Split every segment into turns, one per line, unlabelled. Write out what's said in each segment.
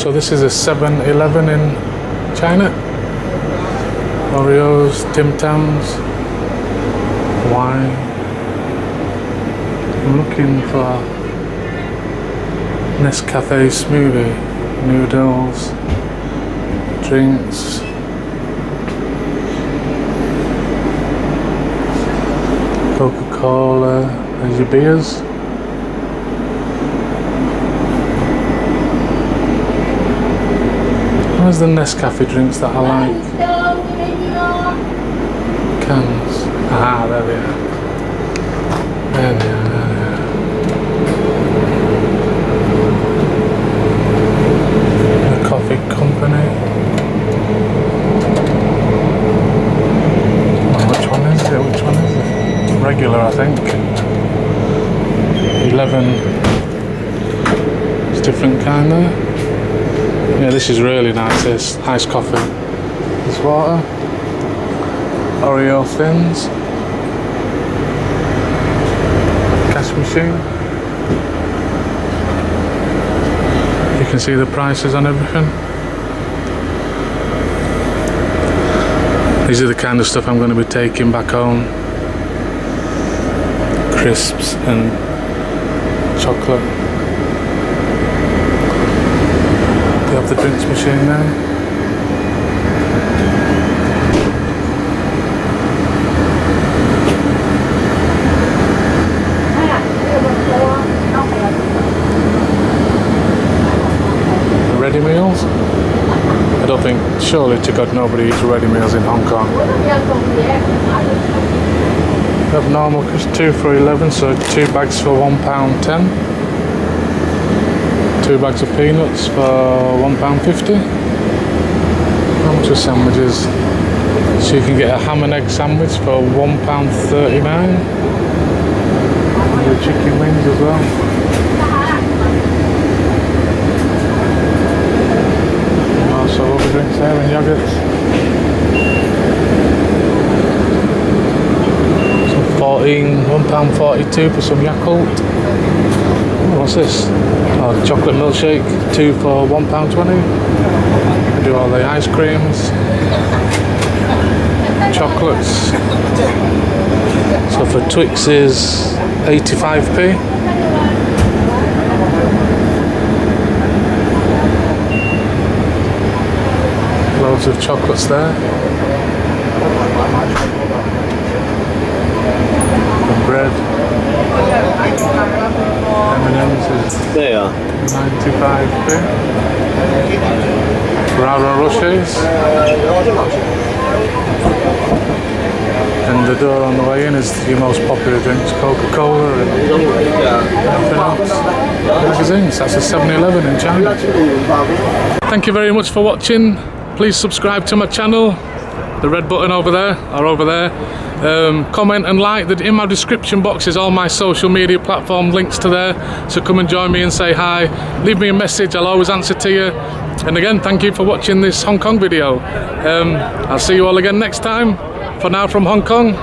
So this is a 7-Eleven in China. Oreos, Tim Tams, wine. I'm looking for Nescafe smoothie, noodles, drinks. Coca-Cola, there's your beers. Where's the Nescafe drinks that I like? Cans. Ah, there they are. There they are, there they are. The coffee company. Oh, which one is it? Which one is it? Regular, I think. 11. It's different kind there. Yeah, this is really nice. This iced coffee. This water. Oreo thins. Cash machine. You can see the prices on everything. These are the kind of stuff I'm going to be taking back home. Crisps and chocolate. They have the drinks machine now. The ready meals? I don't think, surely to God nobody eats ready meals in Hong Kong. They have normal 2 for 11, so 2 bags for £1.10. 2 bags of peanuts for £1.50. How much are sandwiches? So you can get a ham and egg sandwich for £1.39. The chicken wings as well. Also other drinks there and yogurts. Some £1.42 for some Yakult. What's this? Oh, chocolate milkshake, 2 for £1.20. We do all the ice creams, chocolates. So for Twix is 85p. Loads of chocolates there. And bread. M&M's is
There you are.
95p. Ferrero Rochers. And the door on the way in is your most popular drinks, Coca-Cola and everything else. Magazines, that's a 7-Eleven in China. Thank you very much for watching. Please subscribe to my channel. The red button over there, or over there. Comment and like. In my description box is all my social media platform links to there, so come and join me and say hi, leave me a message, I'll always answer to you. And again, thank you for watching this Hong Kong video. I'll see you all again next time. For now, from Hong Kong,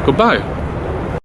goodbye.